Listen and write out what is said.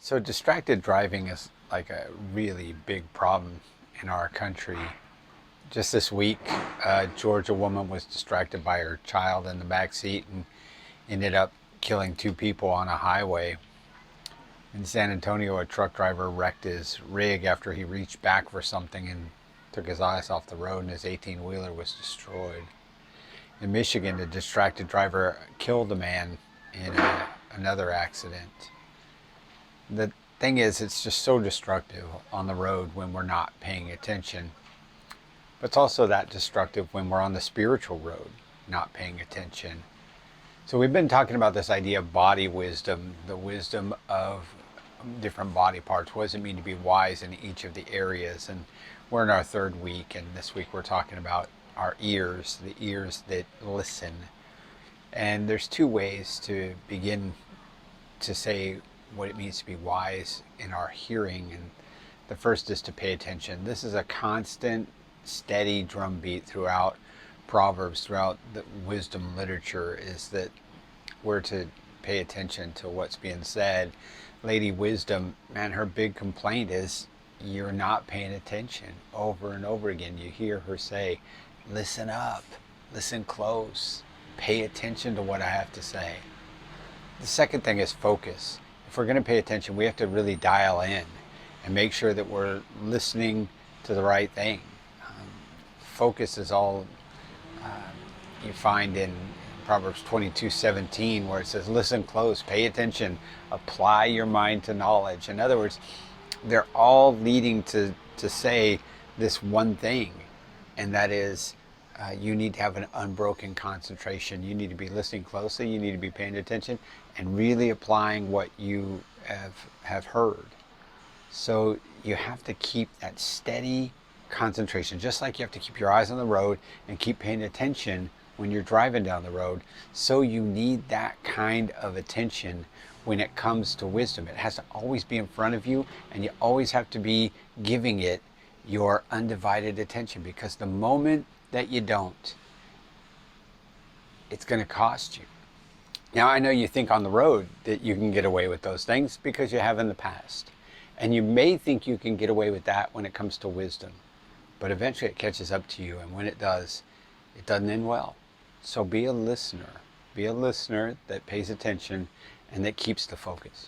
So distracted driving is like a really big problem in our country. Just this week, a Georgia woman was distracted by her child in the back seat and ended up killing two people on a highway. In San Antonio, a truck driver wrecked his rig after he reached back for something and took his eyes off the road, and his 18-wheeler was destroyed. In Michigan, a distracted driver killed a man in another accident. The thing is, it's just so destructive on the road when we're not paying attention. But it's also that destructive when we're on the spiritual road, not paying attention. So we've been talking about this idea of body wisdom, the wisdom of different body parts. What does it mean to be wise in each of the areas? And we're in our third week, and this week we're talking about our ears, the ears that listen. And there's two ways to begin to say what it means to be wise in our hearing. And the first is to pay attention. This is a constant, steady drumbeat throughout Proverbs, throughout the wisdom literature, is that we're to pay attention to what's being said. Lady Wisdom, man, her big complaint is you're not paying attention. Over and over again, you hear her say, listen up, listen close, pay attention to what I have to say. The second thing is focus. If we're going to pay attention, we have to really dial in and make sure that we're listening to the right thing. Focus is all you find in Proverbs 22:17, where it says, listen close, pay attention, apply your mind to knowledge. In other words, they're all leading to say this one thing, and that is you need to have an unbroken concentration. You need to be listening closely, you need to be paying attention, and really applying what you have heard. So you have to keep that steady concentration, just like you have to keep your eyes on the road and keep paying attention when you're driving down the road. So you need that kind of attention when it comes to wisdom. It has to always be in front of you, and you always have to be giving it your undivided attention, because the moment that you don't, it's going to cost you. Now, I know you think on the road that you can get away with those things because you have in the past. And you may think you can get away with that when it comes to wisdom. But eventually it catches up to you, and when it does, it doesn't end well. So be a listener. Be a listener that pays attention and that keeps the focus.